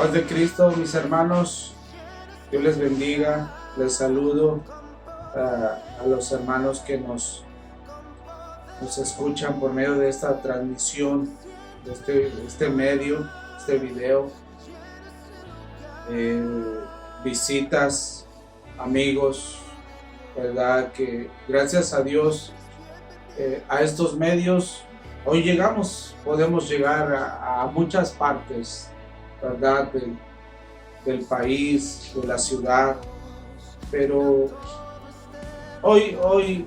Paz de Cristo, mis hermanos, Dios les bendiga. Les saludo a los hermanos que nos escuchan por medio de esta transmisión, de este medio, este video. Visitas, amigos, ¿verdad? Que gracias a Dios a estos medios hoy podemos llegar a muchas partes, ¿verdad? Del país, de la ciudad, pero hoy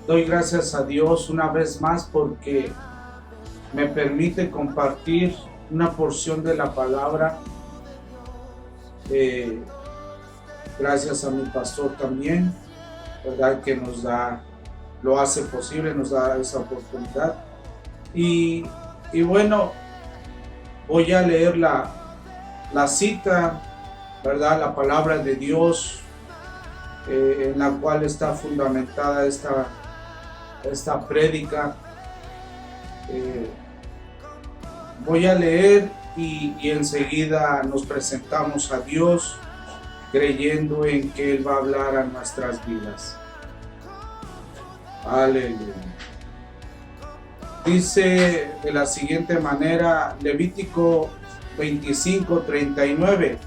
doy gracias a Dios una vez más porque me permite compartir una porción de la palabra. Gracias a mi pastor también, ¿verdad? Que lo hace posible, nos da esa oportunidad. Y bueno, voy a leer la cita, ¿verdad? La palabra de Dios, en la cual está fundamentada esta prédica. Voy a leer y enseguida nos presentamos a Dios, creyendo en que Él va a hablar a nuestras vidas. Aleluya. Dice de la siguiente manera, Levítico 25:39.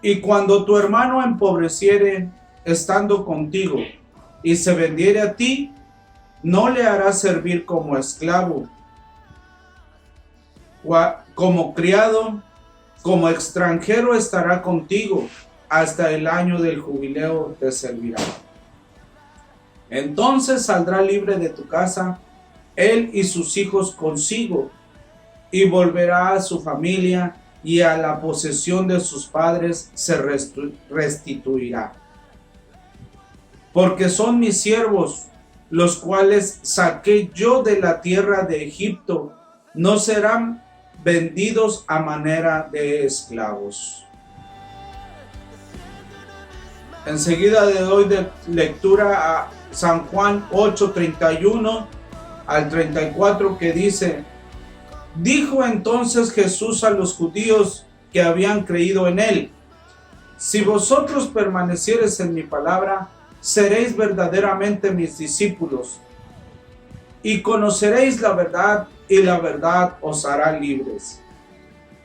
Y cuando tu hermano empobreciere estando contigo y se vendiere a ti, no le harás servir como esclavo, como criado, como extranjero estará contigo, hasta el año del jubileo te servirá. Entonces saldrá libre de tu casa, él y sus hijos consigo, y volverá a su familia, y a la posesión de sus padres se restituirá. Porque son mis siervos, los cuales saqué yo de la tierra de Egipto, no serán vendidos a manera de esclavos. Enseguida le doy de lectura a San Juan 8:31 al 34, que dice: dijo entonces Jesús a los judíos que habían creído en él: si vosotros permaneciereis en mi palabra, seréis verdaderamente mis discípulos, y conoceréis la verdad, y la verdad os hará libres.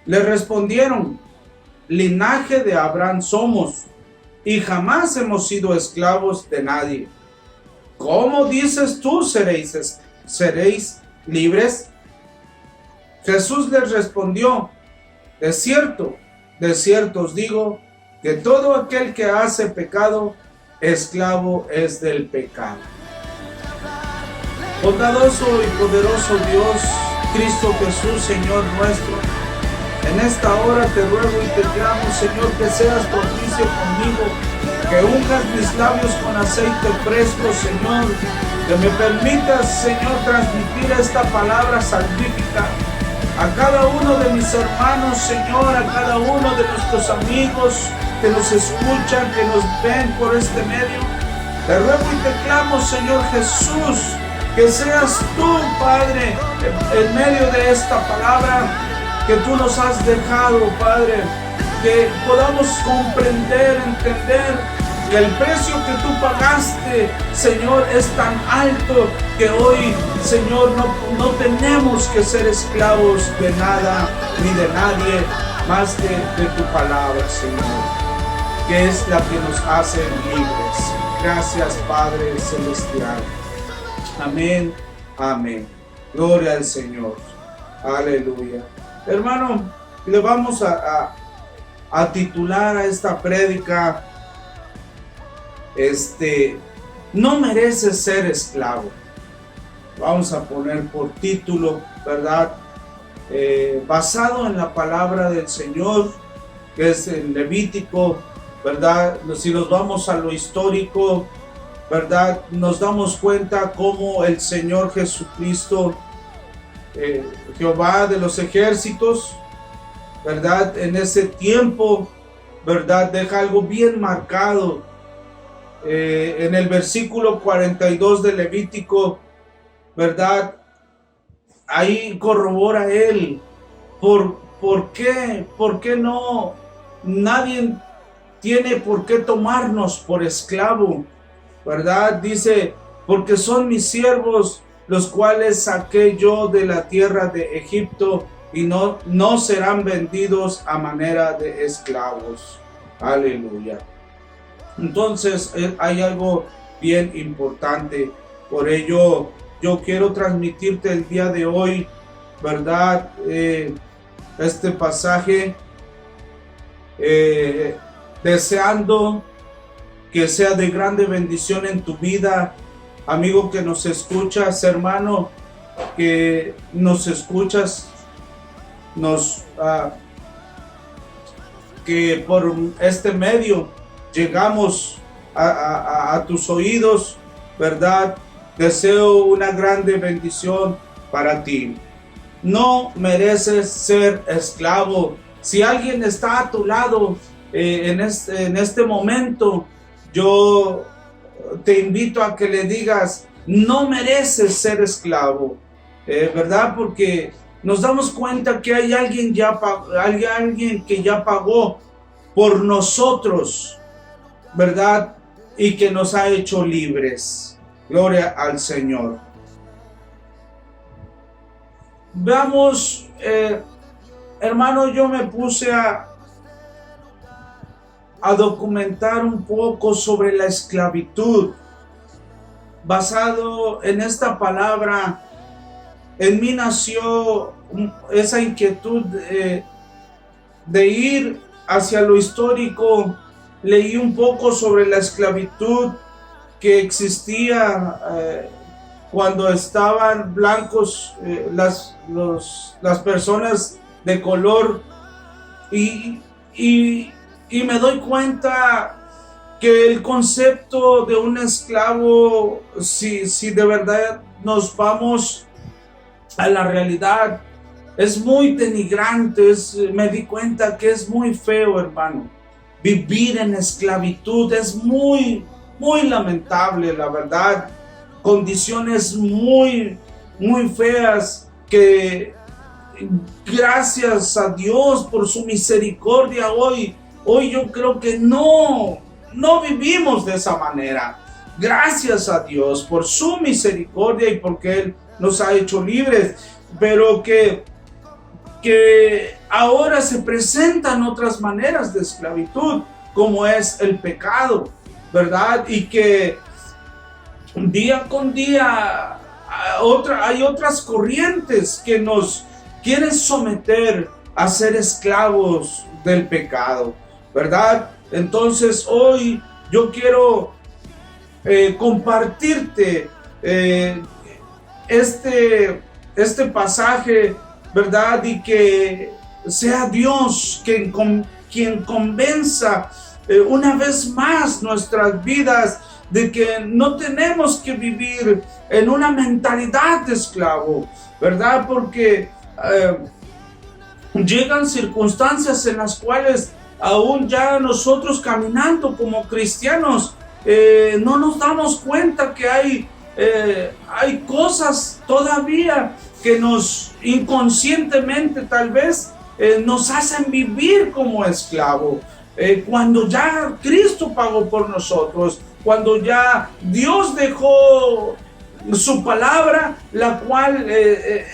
Le respondieron: linaje de Abraham somos, y jamás hemos sido esclavos de nadie. ¿Cómo dices tú seréis libres? Jesús les respondió: de cierto os digo, que todo aquel que hace pecado, esclavo es del pecado. Bondadoso y poderoso Dios, Cristo Jesús, Señor nuestro, en esta hora te ruego y te clamo, Señor, que seas propicio conmigo, que unjas mis labios con aceite fresco, Señor, que me permitas, Señor, transmitir esta palabra salvífica a cada uno de mis hermanos, Señor, a cada uno de nuestros amigos que nos escuchan, que nos ven por este medio. Te ruego y te clamo, Señor Jesús, que seas tú, Padre, en medio de esta palabra que tú nos has dejado, Padre, que podamos comprender, entender que el precio que tú pagaste, Señor, es tan alto que hoy, Señor, no tenemos que ser esclavos de nada ni de nadie más que de tu palabra, Señor, que es la que nos hace libres. Gracias, Padre Celestial. Amén, amén. Gloria al Señor. Aleluya. Hermano, le vamos a titular a esta prédica, no mereces ser esclavo. Vamos a poner por título, ¿verdad? Basado en la palabra del Señor, que es el Levítico, ¿verdad? Si nos vamos a lo histórico, ¿verdad? Nos damos cuenta cómo el Señor Jesucristo, Jehová de los ejércitos, ¿verdad? En ese tiempo, ¿verdad? Deja algo bien marcado. En el versículo 42 de Levítico, ¿verdad? Ahí corrobora él ¿Por qué? ¿Por qué no? Nadie tiene por qué tomarnos por esclavo, ¿verdad? Dice, porque son mis siervos, los cuales saqué yo de la tierra de Egipto, y no serán vendidos a manera de esclavos. Aleluya. Entonces hay algo bien importante. Por ello yo quiero transmitirte el día de hoy, ¿verdad? Este pasaje, deseando que sea de grande bendición en tu vida, amigo que nos escuchas, hermano que nos escuchas, que por este medio llegamos a tus oídos, ¿verdad? Deseo una grande bendición para ti. No mereces ser esclavo. Si alguien está a tu lado en este momento, yo te invito a que le digas, no mereces ser esclavo, ¿verdad? Porque nos damos cuenta que hay alguien que ya pagó por nosotros, ¿verdad? Y que nos ha hecho libres. Gloria al Señor. Veamos, hermano, yo me puse a documentar un poco sobre la esclavitud. Basado en esta palabra, en mí nació esa inquietud de ir hacia lo histórico. Leí un poco sobre la esclavitud que existía cuando estaban blancos las personas de color, y me doy cuenta que el concepto de un esclavo, si de verdad nos vamos a la realidad, es muy denigrante. Me di cuenta que es muy feo, hermano. Vivir en esclavitud es muy, muy lamentable, la verdad. Condiciones muy, muy feas que, gracias a Dios por su misericordia, hoy yo creo que no vivimos de esa manera. Gracias a Dios por su misericordia y porque Él nos ha hecho libres, pero que ahora se presentan otras maneras de esclavitud, como es el pecado, ¿verdad? Y que día con día hay otras corrientes que nos quieren someter a ser esclavos del pecado, ¿verdad? Entonces hoy yo quiero compartirte este pasaje, ¿verdad? Y que sea Dios quien convenza una vez más nuestras vidas de que no tenemos que vivir en una mentalidad de esclavo, ¿verdad? Porque llegan circunstancias en las cuales aún ya nosotros caminando como cristianos no nos damos cuenta que hay cosas todavía que nos inconscientemente tal vez nos hacen vivir como esclavo. Cuando ya Cristo pagó por nosotros, cuando ya Dios dejó su palabra, la cual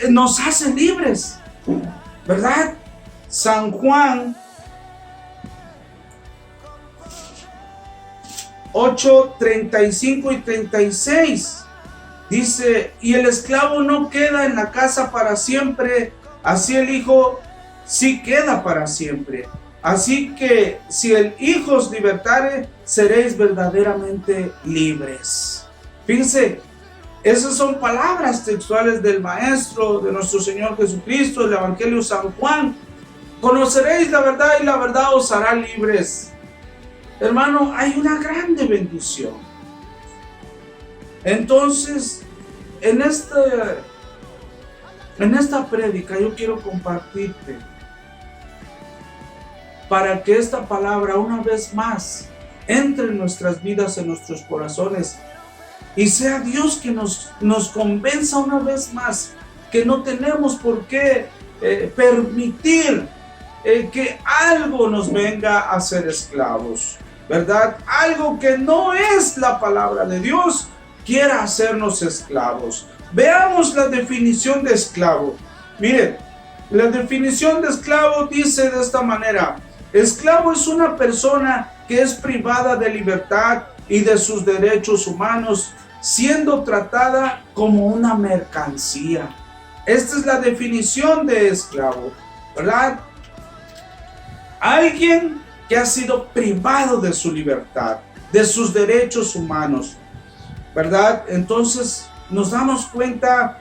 nos hace libres, ¿verdad? San Juan 8, 35 y 36 dice: y el esclavo no queda en la casa para siempre, así el Hijo sí queda para siempre. Así que si el Hijo os libertare, seréis verdaderamente libres. Fíjense, esas son palabras textuales del Maestro, de nuestro Señor Jesucristo, del Evangelio de San Juan. Conoceréis la verdad y la verdad os hará libres. Hermano, hay una grande bendición. Entonces, en esta prédica yo quiero compartirte, para que esta palabra una vez más entre en nuestras vidas, en nuestros corazones, y sea Dios que nos convenza una vez más que no tenemos por qué permitir que algo nos venga a hacer esclavos, ¿verdad? Algo que no es la palabra de Dios quiera hacernos esclavos. Veamos la definición de esclavo. Miren, la definición de esclavo dice de esta manera: esclavo es una persona que es privada de libertad y de sus derechos humanos, siendo tratada como una mercancía. Esta es la definición de esclavo, ¿verdad? Alguien que ha sido privado de su libertad, de sus derechos humanos, ¿verdad? Entonces nos damos cuenta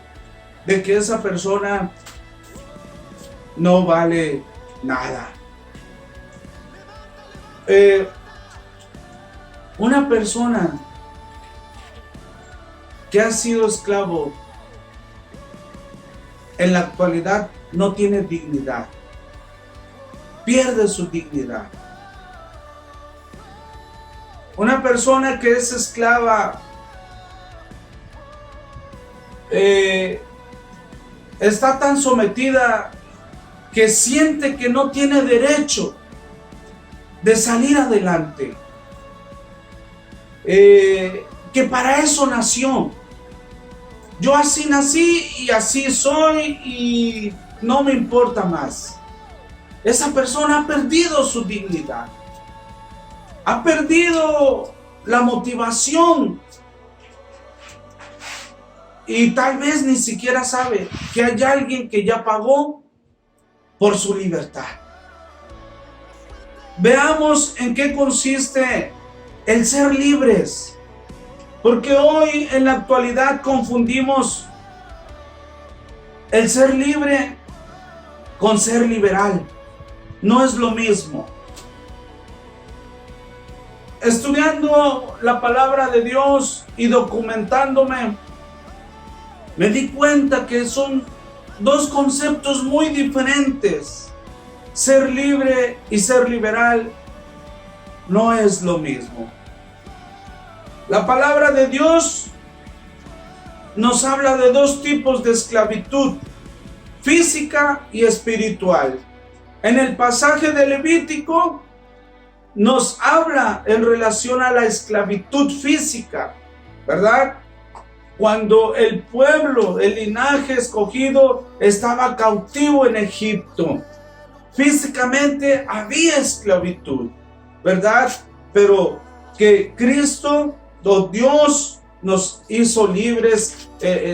de que esa persona no vale nada. Una persona que ha sido esclavo en la actualidad no tiene dignidad, pierde su dignidad. Una persona que es esclava está tan sometida que siente que no tiene derecho de salir adelante, que para eso nació. Yo así nací y así soy y no me importa más. Esa persona ha perdido su dignidad, ha perdido la motivación y tal vez ni siquiera sabe que hay alguien que ya pagó por su libertad. Veamos en qué consiste el ser libres, porque hoy en la actualidad confundimos el ser libre con ser liberal. No es lo mismo. Estudiando la palabra de Dios y documentándome, me di cuenta que son dos conceptos muy diferentes. Ser libre y ser liberal no es lo mismo. La palabra de Dios nos habla de dos tipos de esclavitud: física y espiritual. En el pasaje de Levítico nos habla en relación a la esclavitud física, ¿verdad? Cuando el pueblo, el linaje escogido, estaba cautivo en Egipto. Físicamente había esclavitud, ¿verdad? Pero que Cristo, Dios, nos hizo libres,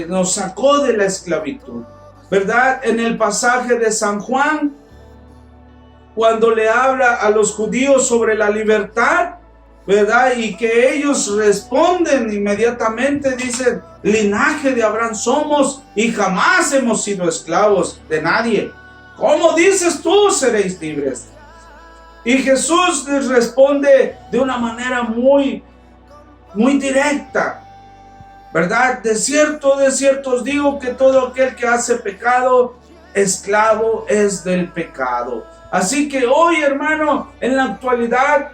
nos sacó de la esclavitud, ¿verdad? En el pasaje de San Juan, cuando le habla a los judíos sobre la libertad, ¿verdad? Y que ellos responden inmediatamente, dicen: linaje de Abraham somos y jamás hemos sido esclavos de nadie. ¿Cómo dices tú seréis libres? Y Jesús les responde de una manera muy directa, ¿verdad? De cierto os digo que todo aquel que hace pecado, esclavo es del pecado. Así que hoy, hermano, en la actualidad,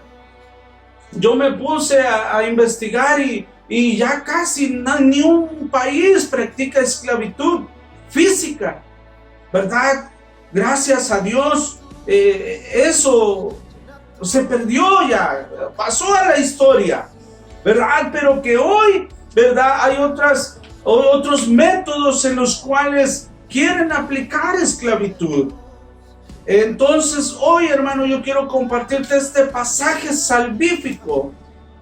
yo me puse a investigar y ya casi ni un país practica esclavitud física, ¿verdad? Gracias a Dios, eso se perdió ya, pasó a la historia, ¿verdad? Pero que hoy, ¿verdad? Hay otros métodos en los cuales quieren aplicar esclavitud. Entonces hoy, hermano, yo quiero compartirte este pasaje salvífico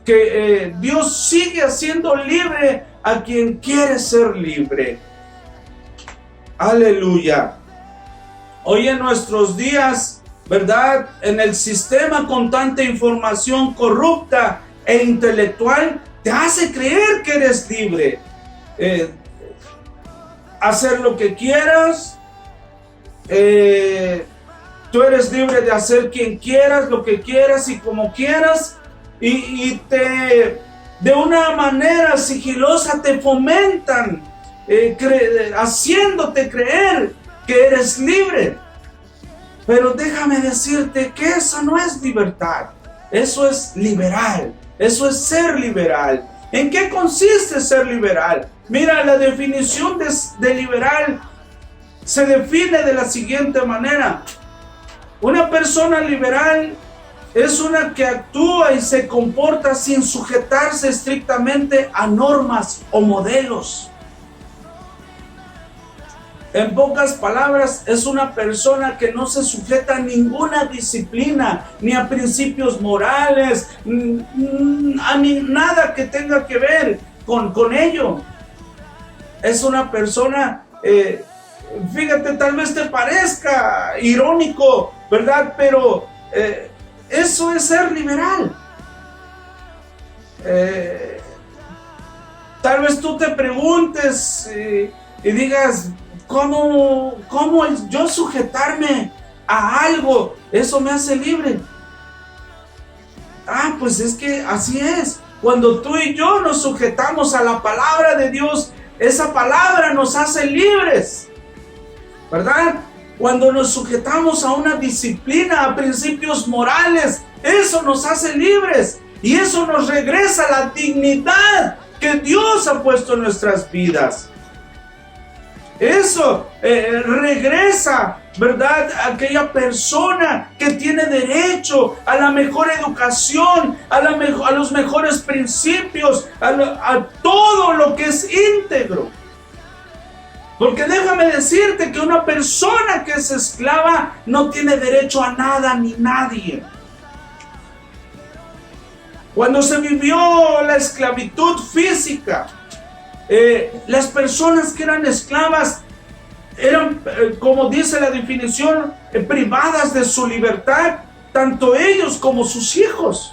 que Dios sigue haciendo libre a quien quiere ser libre. Aleluya. Hoy en nuestros días, ¿verdad? En el sistema con tanta información corrupta e intelectual, te hace creer que eres libre. Hacer lo que quieras. Tú eres libre de hacer quien quieras, lo que quieras y como quieras. Y de una manera sigilosa te fomentan, haciéndote creer que eres libre. Pero déjame decirte que eso no es libertad. Eso es liberal. Eso es ser liberal. ¿En qué consiste ser liberal? Mira, la definición de liberal se define de la siguiente manera: una persona liberal es una que actúa y se comporta sin sujetarse estrictamente a normas o modelos. En pocas palabras, es una persona que no se sujeta a ninguna disciplina, ni a principios morales, a nada que tenga que ver con ello. Es una persona, fíjate, tal vez te parezca irónico, ¿verdad? Pero eso es ser liberal. Tal vez tú te preguntes y digas, ¿cómo yo sujetarme a algo, eso me hace libre? Pues es que así es. Cuando tú y yo nos sujetamos a la palabra de Dios, esa palabra nos hace libres, ¿verdad? Cuando nos sujetamos a una disciplina, a principios morales, eso nos hace libres. Y eso nos regresa la dignidad que Dios ha puesto en nuestras vidas. Eso regresa, ¿verdad?, a aquella persona que tiene derecho a la mejor educación, a los mejores principios, a todo lo que es íntegro. Porque déjame decirte que una persona que es esclava no tiene derecho a nada ni nadie. Cuando se vivió la esclavitud física, las personas que eran esclavas eran, como dice la definición, privadas de su libertad, tanto ellos como sus hijos.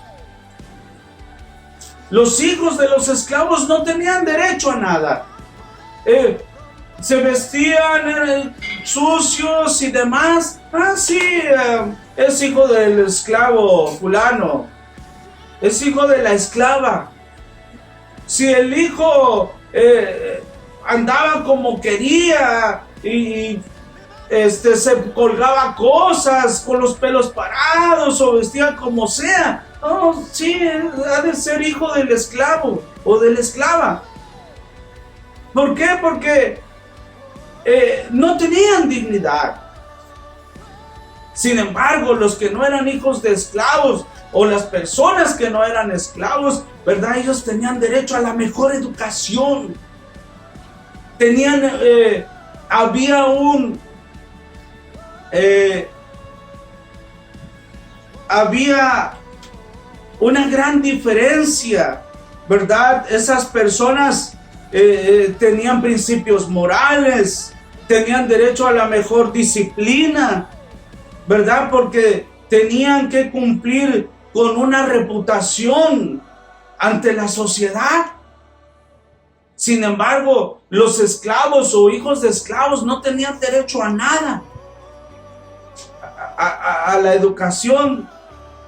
Los hijos de los esclavos no tenían derecho a nada. Se vestían sucios y demás. Sí, es hijo del esclavo fulano, es hijo de la esclava. Si el hijo andaba como quería y se colgaba cosas con los pelos parados o vestía como sea, sí, ha de ser hijo del esclavo o de la esclava. ¿Por qué? Porque no tenían dignidad. Sin embargo, los que no eran hijos de esclavos, o las personas que no eran esclavos, ¿verdad?, ellos tenían derecho a la mejor educación. Había una gran diferencia, ¿verdad? Esas personas tenían principios morales, tenían derecho a la mejor disciplina, ¿verdad? Porque tenían que cumplir con una reputación ante la sociedad. Sin embargo, los esclavos o hijos de esclavos no tenían derecho a nada. A la educación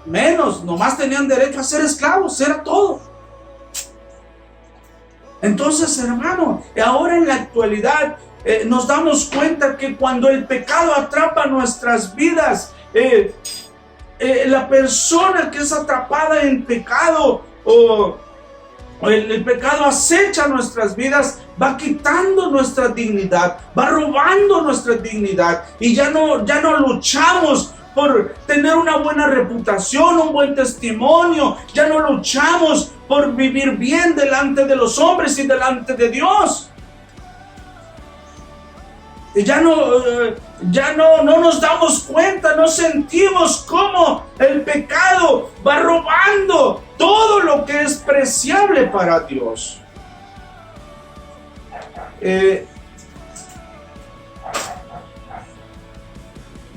menos, nomás tenían derecho a ser esclavos, era todo. Entonces, hermano, ahora en la actualidad nos damos cuenta que cuando el pecado atrapa nuestras vidas, la persona que es atrapada en pecado o el pecado acecha nuestras vidas, va quitando nuestra dignidad, va robando nuestra dignidad, y ya no luchamos por tener una buena reputación, un buen testimonio, ya no luchamos por vivir bien delante de los hombres y delante de Dios. Y ya no nos damos cuenta, no sentimos cómo el pecado va robando todo lo que es preciable para Dios.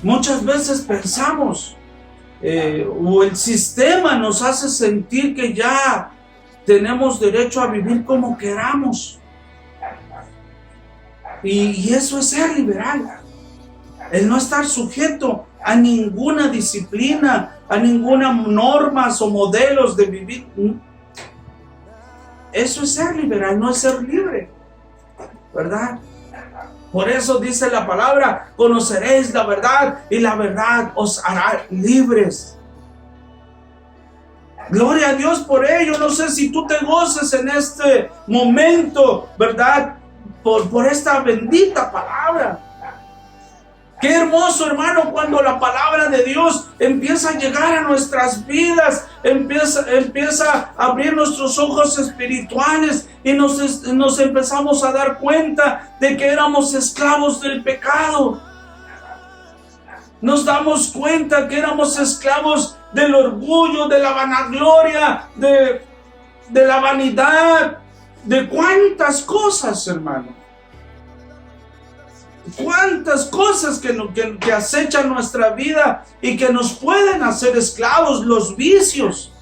Muchas veces pensamos, o el sistema nos hace sentir que ya tenemos derecho a vivir como queramos. Y eso es ser liberal. El no estar sujeto a ninguna disciplina, a ninguna normas o modelos de vivir. Eso es ser liberal, no es ser libre, ¿verdad? Por eso dice la palabra: conoceréis la verdad y la verdad os hará libres. Gloria a Dios por ello. No sé si tú te goces en este momento, ¿verdad?, por esta bendita palabra. Qué hermoso, hermano, cuando la palabra de Dios empieza a llegar a nuestras vidas, empieza a abrir nuestros ojos espirituales y nos empezamos a dar cuenta de que éramos esclavos del pecado. Nos damos cuenta que éramos esclavos del orgullo, de la vanagloria, de la vanidad, de cuántas cosas, hermano. Cuántas cosas que acechan nuestra vida y que nos pueden hacer esclavos, los vicios,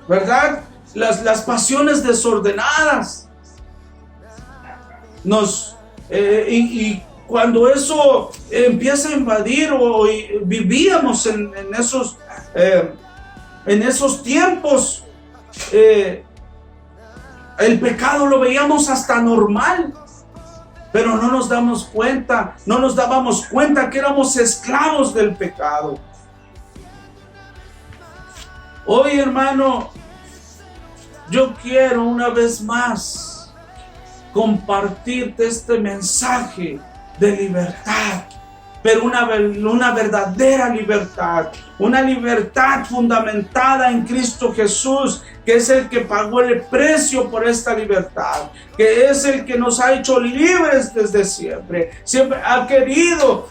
¿verdad? Las pasiones desordenadas. Y cuando eso empieza a invadir vivíamos en esos tiempos, el pecado lo veíamos hasta normal. Pero no nos dábamos cuenta que éramos esclavos del pecado. Hoy, hermano, yo quiero una vez más compartirte este mensaje de libertad, pero una verdadera libertad, una libertad fundamentada en Cristo Jesús, que es el que pagó el precio por esta libertad, que es el que nos ha hecho libres desde siempre. Siempre ha querido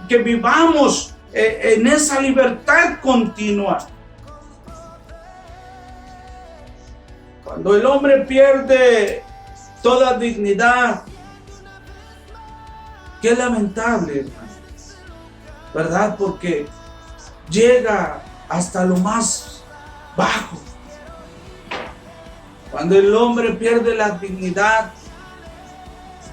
que vivamos en esa libertad continua. Cuando el hombre pierde toda dignidad, qué lamentable, hermano, ¿verdad? Porque llega hasta lo más bajo. Cuando el hombre pierde la dignidad,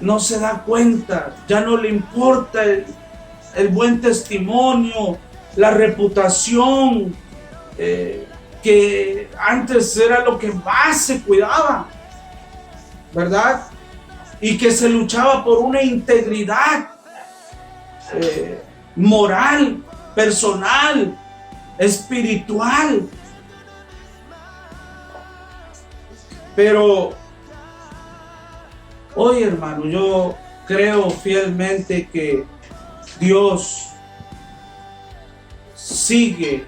no se da cuenta, ya no le importa el buen testimonio, la reputación, que antes era lo que más se cuidaba, ¿verdad? Y que se luchaba por una integridad moral, personal, espiritual. Pero hoy, hermano, yo creo fielmente que Dios sigue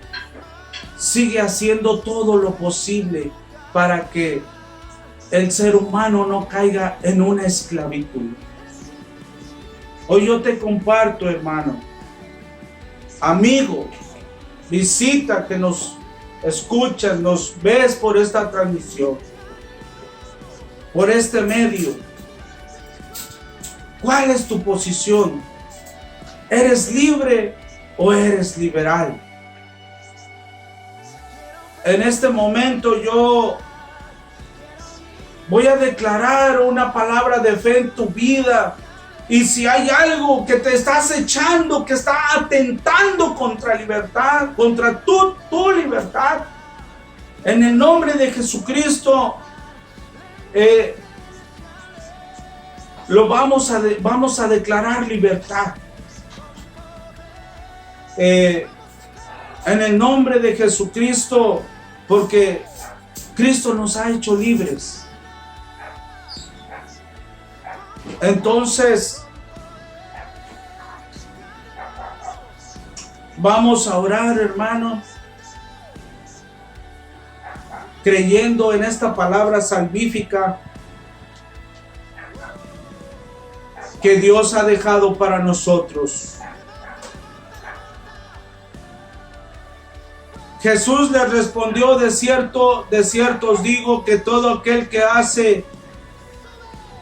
haciendo todo lo posible para que el ser humano no caiga en una esclavitud. Hoy yo te comparto, hermano, amigo, visita que nos escuchas, nos ves por esta transmisión, por este medio. ¿Cuál es tu posición? ¿Eres libre o eres liberal? En este momento yo voy a declarar una palabra de fe en tu vida. Y si hay algo que te está acechando, que está atentando contra libertad, contra tu libertad, en el nombre de Jesucristo, vamos a declarar libertad. En el nombre de Jesucristo, porque Cristo nos ha hecho libres. Entonces, vamos a orar, hermano, creyendo en esta palabra salvífica que Dios ha dejado para nosotros. Jesús les respondió: de cierto os digo que todo aquel que hace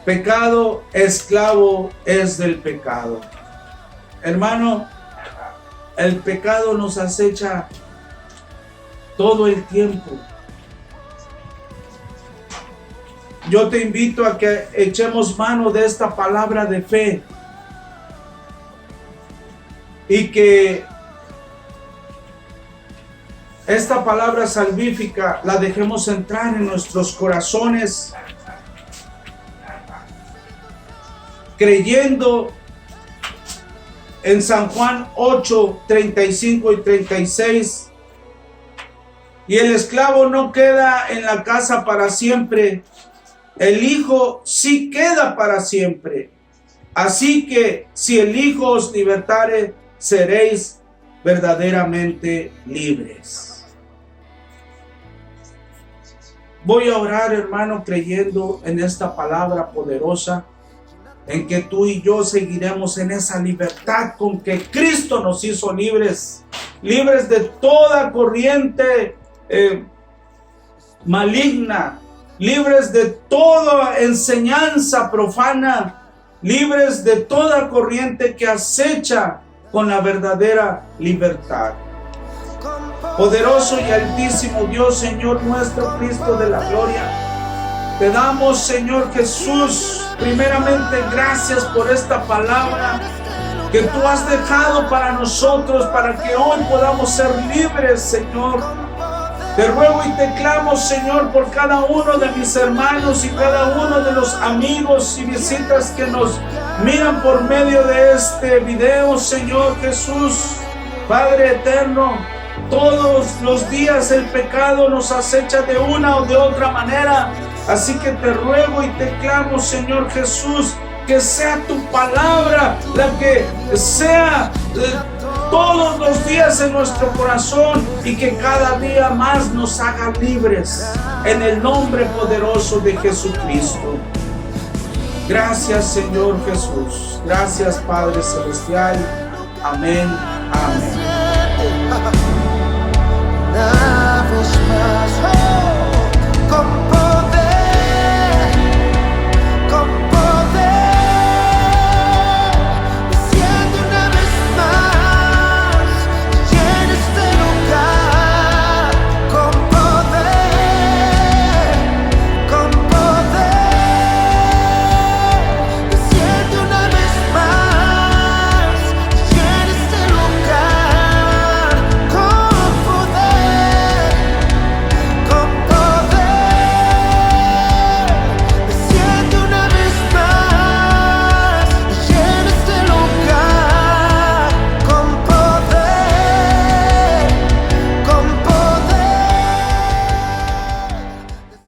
pecado, esclavo es del pecado. Hermano, el pecado nos acecha todo el tiempo. Yo te invito a que echemos mano de esta palabra de fe y que esta palabra salvífica la dejemos entrar en nuestros corazones, creyendo en San Juan 8, 35 y 36. Y el esclavo no queda en la casa para siempre, el Hijo sí queda para siempre. Así que si el Hijo os libertare, seréis verdaderamente libres. Voy a orar, hermano, creyendo en esta palabra poderosa, en que tú y yo seguiremos en esa libertad con que Cristo nos hizo libres, libres de toda corriente maligna, libres de toda enseñanza profana, libres de toda corriente que acecha con la verdadera libertad. Poderoso y altísimo Dios, Señor nuestro, Cristo de la gloria, te damos, Señor Jesús, primeramente gracias por esta palabra que tú has dejado para nosotros, para que hoy podamos ser libres, Señor. Te ruego y te clamo, Señor, por cada uno de mis hermanos y cada uno de los amigos y visitas que nos miran por medio de este video, Señor Jesús. Padre eterno, todos los días el pecado nos acecha de una o de otra manera. Así que te ruego y te clamo, Señor Jesús, que sea tu palabra la que sea todos los días en nuestro corazón y que cada día más nos haga libres en el nombre poderoso de Jesucristo. Gracias, Señor Jesús. Gracias, Padre Celestial. Amén. Amén.